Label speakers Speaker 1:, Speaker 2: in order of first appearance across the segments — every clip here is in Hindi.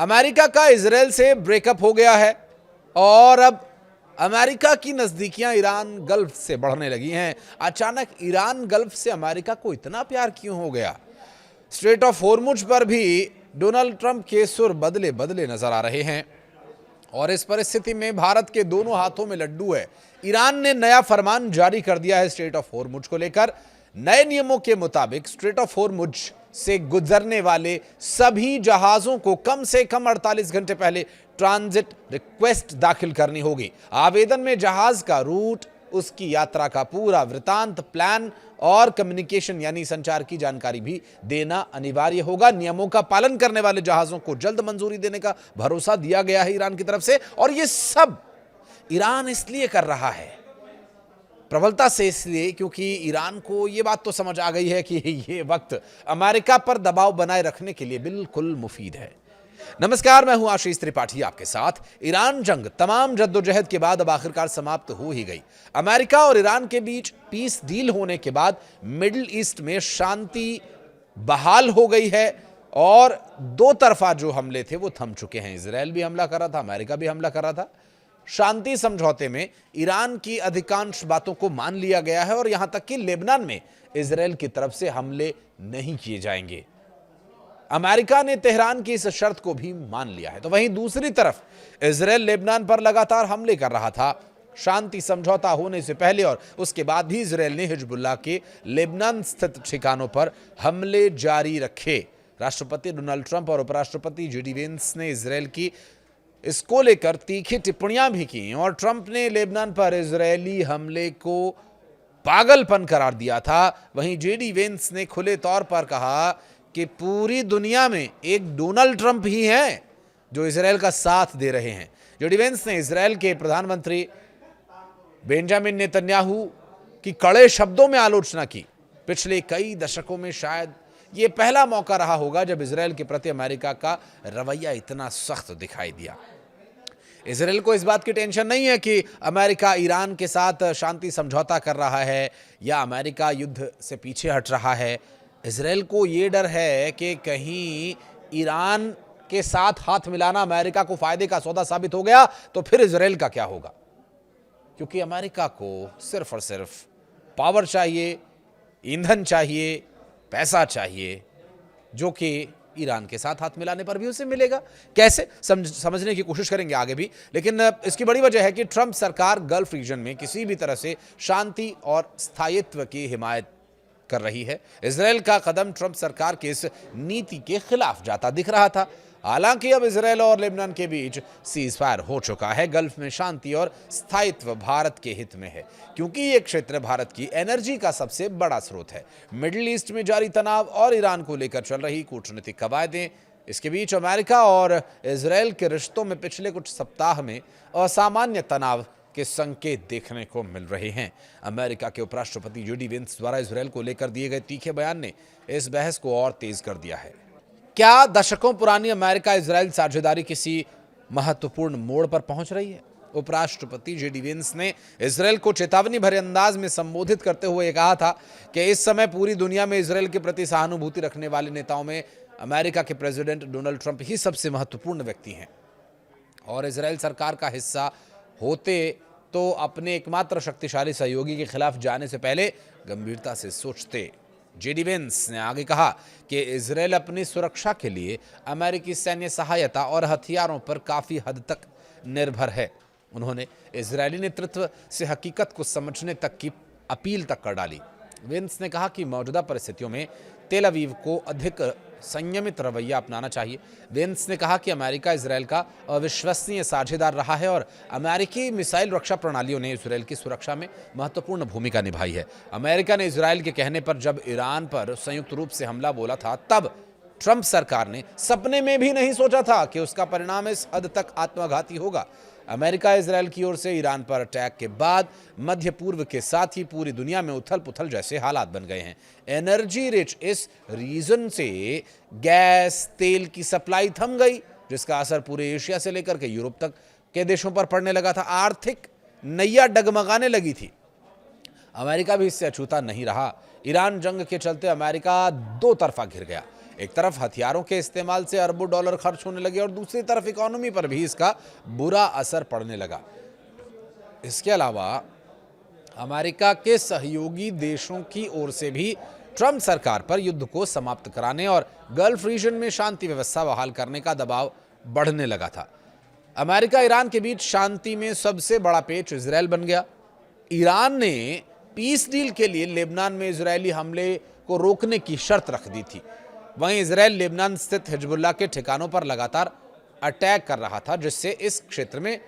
Speaker 1: अमेरिका का इजराइल से ब्रेकअप हो गया है और अब अमेरिका की नजदीकियां ईरान गल्फ से बढ़ने लगी हैं। अचानक ईरान गल्फ से अमेरिका को इतना प्यार क्यों हो गया? स्ट्रेट ऑफ होर्मुज पर भी डोनाल्ड ट्रंप के सुर बदले बदले नजर आ रहे हैं और इस परिस्थिति में भारत के दोनों हाथों में लड्डू है। ईरान ने नया फरमान जारी कर दिया है स्ट्रेट ऑफ होर्मुज को लेकर। नए नियमों के मुताबिक स्ट्रेट ऑफ होर्मुज से गुजरने वाले सभी जहाजों को कम से कम 48 घंटे पहले ट्रांजिट रिक्वेस्ट दाखिल करनी होगी। आवेदन में जहाज का रूट, उसकी यात्रा का पूरा वृतांत, प्लान और कम्युनिकेशन यानी संचार की जानकारी भी देना अनिवार्य होगा। नियमों का पालन करने वाले जहाजों को जल्द मंजूरी देने का भरोसा दिया गया है ईरान की तरफ से। और यह सब ईरान इसलिए कर रहा है, प्रबलता से इसलिए क्योंकि ईरान को यह बात तो समझ आ गई है कि यह वक्त अमेरिका पर दबाव बनाए रखने के लिए बिल्कुल मुफीद है। नमस्कार, मैं हूं आशीष त्रिपाठी आपके साथ। ईरान जंग तमाम जद्दोजहद के बाद अब आखिरकार समाप्त हो ही गई। अमेरिका और ईरान के बीच पीस डील होने के बाद मिडिल ईस्ट में शांति बहाल हो गई है और दो तरफा जो हमले थे वो थम चुके हैं। इजराइल भी हमला कर रहा था, अमेरिका भी हमला कर रहा था। शांति समझौते में ईरान की अधिकांश बातों को मान लिया गया है और यहां तक कि लेबनान में इजराइल की तरफ से हमले नहीं किए जाएंगे। अमेरिका ने तेहरान की इस शर्त को भी मान लिया है। तो वहीं दूसरी तरफ इजराइल लेबनान पर लगातार हमले कर रहा था। शांति समझौता होने से पहले और उसके बाद भी इजराइल ने हिजबुल्लाह के लेबनान स्थित ठिकानों पर हमले जारी रखे। राष्ट्रपति डोनाल्ड ट्रंप और उपराष्ट्रपति जेडी वेंस ने इजराइल की इसको लेकर तीखी टिप्पणियां भी की और ट्रंप ने लेबनान पर इजरायली हमले को पागलपन करार दिया था। वहीं जेडी वेंस ने खुले तौर पर कहा कि पूरी दुनिया में एक डोनाल्ड ट्रंप ही हैं जो इजराइल का साथ दे रहे हैं। जेडी वेंस ने इजराइल के प्रधानमंत्री बेंजामिन नेतन्याहू की कड़े शब्दों में आलोचना की। पिछले कई दशकों में शायद ये पहला मौका रहा होगा जब इजराइल के प्रति अमेरिका का रवैया इतना सख्त दिखाई दिया। इजराइल को इस बात की टेंशन नहीं है कि अमेरिका ईरान के साथ शांति समझौता कर रहा है या अमेरिका युद्ध से पीछे हट रहा है। इजराइल को ये डर है कि कहीं ईरान के साथ हाथ मिलाना अमेरिका को फायदे का सौदा साबित हो गया तो फिर इजराइल का क्या होगा, क्योंकि अमेरिका को सिर्फ और सिर्फ पावर चाहिए, ईंधन चाहिए, पैसा चाहिए, जो कि ईरान के साथ हाथ मिलाने पर भी उसे मिलेगा। कैसे समझने की कोशिश करेंगे आगे भी, लेकिन इसकी बड़ी वजह है कि ट्रंप सरकार गल्फ रीजन में किसी भी तरह से शांति और स्थायित्व की हिमायत कर रही है। इजराइल का कदम ट्रंप सरकार की इस नीति के खिलाफ जाता दिख रहा था। हालांकि अब इजराइल और लेबनान के बीच सीज फायर हो चुका है। गल्फ में शांति और स्थायित्व भारत के हित में है, क्योंकि ये क्षेत्र भारत की एनर्जी का सबसे बड़ा स्रोत है। मिडिल ईस्ट में जारी तनाव और ईरान को लेकर चल रही कूटनीतिक कवायदें, इसके बीच अमेरिका और इजराइल के रिश्तों में पिछले कुछ सप्ताह में असामान्य तनाव के संकेत देखने को मिल रहे हैं। अमेरिका के उपराष्ट्रपति जेडी वेंस द्वारा इजराइल को लेकर दिए गए तीखे बयान ने इस बहस को और तेज कर दिया है। क्या दशकों पुरानी अमेरिका इजराइल साझेदारी किसी महत्वपूर्ण मोड़ पर पहुंच रही है? उपराष्ट्रपति जेडी वेंस ने इजराइल को चेतावनी भरे अंदाज में संबोधित करते हुए कहा था कि इस समय पूरी दुनिया में इजराइल के प्रति सहानुभूति रखने वाले नेताओं में अमेरिका के प्रेसिडेंट डोनाल्ड ट्रंप ही सबसे महत्वपूर्ण व्यक्ति हैं और इजराइल सरकार का हिस्सा होते तो अपने एकमात्र शक्तिशाली सहयोगी के खिलाफ जाने से पहले गंभीरता से सोचते। जेडी वेंस ने आगे कहा कि इजराइल अपनी सुरक्षा के लिए अमेरिकी सैन्य सहायता और हथियारों पर काफी हद तक निर्भर है। उन्होंने इजरायली नेतृत्व से हकीकत को समझने तक की अपील तक कर डाली। वेंस ने कहा कि मौजूदा परिस्थितियों में तेल अवीव को अधिक संयमित रवैया अपनाना चाहिए। वेंस ने कहा कि अमेरिका इजराइल का अविश्वसनीय साझेदार रहा है और अमेरिकी मिसाइल रक्षा प्रणालियों ने इजराइल की सुरक्षा में महत्वपूर्ण भूमिका निभाई है। अमेरिका ने इजराइल के कहने पर जब ईरान पर संयुक्त रूप से हमला बोला था, तब ट्रंप सरकार ने सपने में भी नहीं सोचा था कि उसका परिणाम इस हद तक आत्मघाती होगा। अमेरिका इजराइल की ओर से ईरान पर अटैक के बाद मध्य पूर्व के साथ ही पूरी दुनिया में उथल पुथल जैसे हालात बन गए हैं। एनर्जी रिच इस रीजन से गैस, तेल की सप्लाई थम गई, जिसका असर पूरे एशिया से लेकर के यूरोप तक के देशों पर पड़ने लगा था। आर्थिक नैया डगमगाने लगी थी। अमेरिका भी इससे अछूता नहीं रहा। ईरान जंग के चलते अमेरिका दो तरफा घिर गया। एक तरफ हथियारों के इस्तेमाल से अरबों डॉलर खर्च होने लगे और दूसरी तरफ इकोनॉमी पर भी इसका बुरा असर पड़ने लगा। इसके अलावा अमेरिका के सहयोगी देशों की ओर से भी ट्रंप सरकार पर युद्ध को समाप्त कराने और गल्फ रीजन में शांति व्यवस्था बहाल करने का दबाव बढ़ने लगा था। अमेरिका ईरान के बीच शांति में सबसे बड़ा पेच इजरायल बन गया। ईरान ने पीस डील के लिए लेबनान में इजरायली हमले को रोकने की शर्त रख दी थी। वहीं इजरायल लेबनान स्थित हिजबुल्लाह के ठिकानों पर लगातार अटैक कर रहा था, जिससे इस क्षेत्र में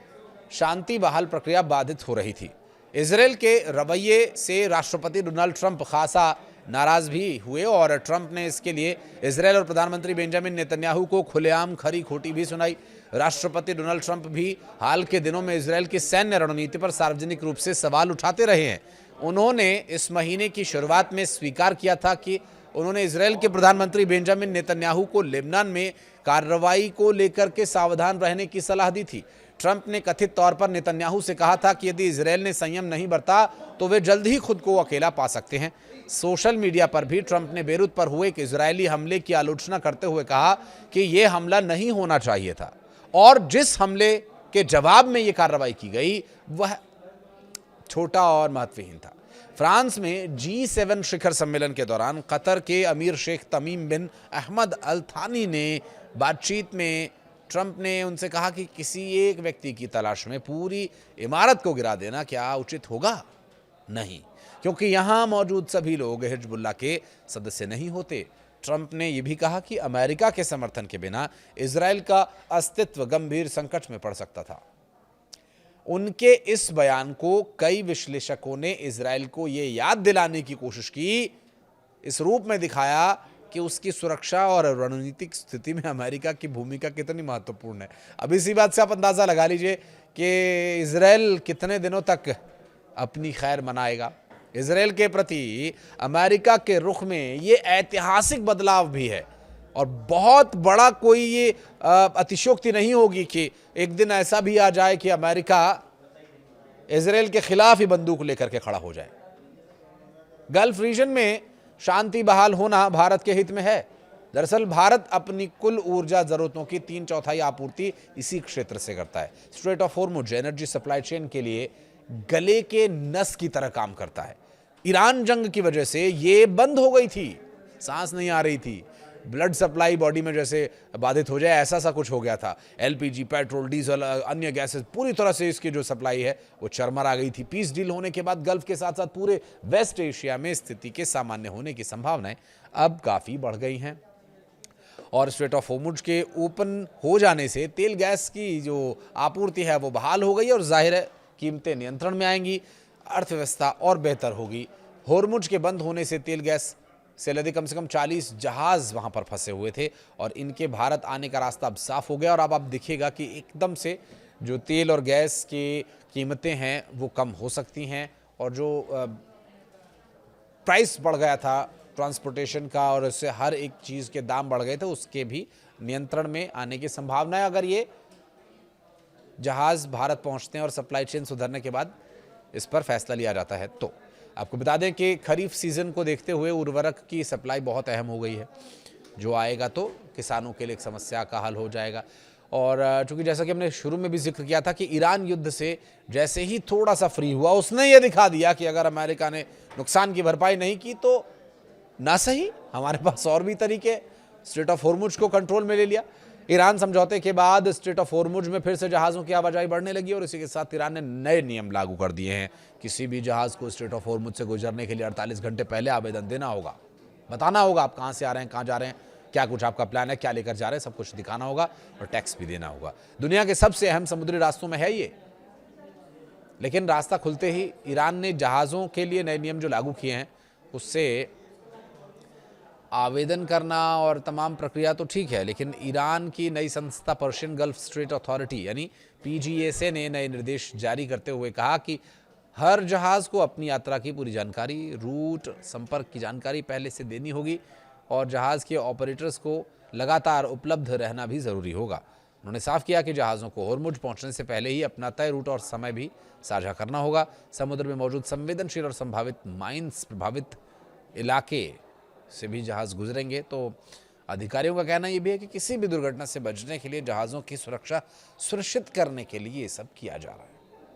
Speaker 1: शांति बहाल प्रक्रिया बाधित हो रही थी। इजरायल के रवैये से राष्ट्रपति डोनाल्ड ट्रंप खासा नाराज भी हुए और ट्रंप ने इसके लिए इजरायल और प्रधानमंत्री बेंजामिन नेतन्याहू को खुलेआम खरी खोटी भी सुनाई। राष्ट्रपति डोनाल्ड ट्रंप भी हाल के दिनों में इजरायल की सैन्य रणनीति पर सार्वजनिक रूप से सवाल उठाते रहे हैं। उन्होंने इस महीने की शुरुआत में स्वीकार किया था कि उन्होंने इजरायल के प्रधानमंत्री बेंजामिन नेतन्याहू को लेबनान में कार्रवाई को लेकर के सावधान रहने की सलाह दी थी। ट्रंप ने कथित तौर पर नेतन्याहू से कहा था कि यदि इजरायल ने संयम नहीं बरता तो वे जल्द ही खुद को अकेला पा सकते हैं। सोशल मीडिया पर भी ट्रंप ने बेरूत पर हुए एक इजरायली हमले की आलोचना करते हुए कहा कि यह हमला नहीं होना चाहिए था और जिस हमले के जवाब में यह कार्रवाई की गई वह छोटा और महत्वहीन था। फ्रांस में G7 शिखर सम्मेलन के दौरान कतर के अमीर शेख तमीम बिन अहमद अल थानी ने बातचीत में ट्रंप ने उनसे कहा कि किसी एक व्यक्ति की तलाश में पूरी इमारत को गिरा देना क्या उचित होगा? नहीं, क्योंकि यहां मौजूद सभी लोग हिजबुल्लाह के सदस्य नहीं होते। ट्रंप ने यह भी कहा कि अमेरिका के समर्थन के बिना इजरायल का अस्तित्व गंभीर संकट में पड़ सकता था। उनके इस बयान को कई विश्लेषकों ने इजरायल को यह याद दिलाने की कोशिश की, इस रूप में दिखाया कि उसकी सुरक्षा और रणनीतिक स्थिति में अमेरिका की भूमिका कितनी महत्वपूर्ण है। अब इसी बात से आप अंदाजा लगा लीजिए कि इजरायल कितने दिनों तक अपनी खैर मनाएगा। इजरायल के प्रति अमेरिका के रुख में ये ऐतिहासिक बदलाव भी है और बहुत बड़ा कोई ये अतिशयोक्ति नहीं होगी कि एक दिन ऐसा भी आ जाए कि अमेरिका इजरायल के खिलाफ ही बंदूक लेकर के खड़ा हो जाए। गल्फ रीजन में शांति बहाल होना भारत के हित में है। दरअसल भारत अपनी कुल ऊर्जा जरूरतों की 3/4 आपूर्ति इसी क्षेत्र से करता है। Straight of Hormuz energy supply chain के लिए गले के नस की तरह काम करता है। ईरान जंग की वजह से ये बंद हो गई थी, सांस नहीं आ रही थी, ब्लड सप्लाई बॉडी में जैसे बाधित हो जाए ऐसा सा कुछ हो गया था। एलपीजी, पेट्रोल, डीजल, अन्य गैसेस पूरी तरह से इसकी जो सप्लाई है वो चरमरा आ गई थी। पीस डील होने के बाद गल्फ के साथ साथ पूरे वेस्ट एशिया में स्थिति के सामान्य होने की संभावनाएं अब काफ़ी बढ़ गई हैं और स्ट्रेट ऑफ हॉर्मुज़ के ओपन हो जाने से तेल गैस की जो आपूर्ति है वो बहाल हो गई और जाहिर है कीमतें नियंत्रण में आएंगी, अर्थव्यवस्था और बेहतर होगी। हॉर्मुज़ के बंद होने से तेल गैस से लदे कम से कम 40 जहाज वहां पर फंसे हुए थे और इनके भारत आने का रास्ता अब साफ हो गया और अब आप देखिएगा कि एकदम से जो तेल और गैस की कीमतें हैं वो कम हो सकती हैं और जो प्राइस बढ़ गया था ट्रांसपोर्टेशन का और उससे हर एक चीज़ के दाम बढ़ गए थे उसके भी नियंत्रण में आने की संभावना है अगर ये जहाज़ भारत पहुंचते हैं और सप्लाई चेन सुधरने के बाद इस पर फैसला लिया जाता है। तो आपको बता दें कि खरीफ सीज़न को देखते हुए उर्वरक की सप्लाई बहुत अहम हो गई है। जो आएगा तो किसानों के लिए एक समस्या का हल हो जाएगा और चूंकि जैसा कि हमने शुरू में भी जिक्र किया था कि ईरान युद्ध से जैसे ही थोड़ा सा फ्री हुआ उसने ये दिखा दिया कि अगर अमेरिका ने नुकसान की भरपाई नहीं की तो ना सही हमारे पास और भी तरीके। स्ट्रेट ऑफ हॉर्मुज़ को कंट्रोल में ले लिया। ईरान समझौते के बाद स्ट्रेट ऑफ हॉर्मुज़ में फिर से जहाज़ों की आवाजाही बढ़ने लगी और इसी के साथ ईरान ने नए नियम लागू कर दिए हैं। किसी भी जहाज़ को स्ट्रेट ऑफ हॉर्मुज़ से गुजरने के लिए 48 घंटे पहले आवेदन देना होगा, बताना होगा आप कहाँ से आ रहे हैं, कहाँ जा रहे हैं, क्या कुछ आपका प्लान है, क्या लेकर जा रहे हैं, सब कुछ दिखाना होगा और टैक्स भी देना होगा। दुनिया के सबसे अहम समुद्री रास्तों में है ये, लेकिन रास्ता खुलते ही ईरान ने जहाज़ों के लिए नए नियम जो लागू किए हैं उससे आवेदन करना और तमाम प्रक्रिया तो ठीक है, लेकिन ईरान की नई संस्था पर्शियन गल्फ स्ट्रेट अथॉरिटी यानी PGSA ने नए निर्देश जारी करते हुए कहा कि हर जहाज़ को अपनी यात्रा की पूरी जानकारी, रूट, संपर्क की जानकारी पहले से देनी होगी और जहाज़ के ऑपरेटर्स को लगातार उपलब्ध रहना भी ज़रूरी होगा। उन्होंने साफ किया कि जहाज़ों को हॉर्मुज़ पहुंचने से पहले ही अपना तय रूट और समय भी साझा करना होगा। समुद्र में मौजूद संवेदनशील और संभावित माइंस प्रभावित इलाके से भी जहाज़ गुजरेंगे तो अधिकारियों का कहना यह भी है कि किसी भी दुर्घटना से बचने के लिए जहाज़ों की सुरक्षा सुनिश्चित करने के लिए ये सब किया जा रहा है।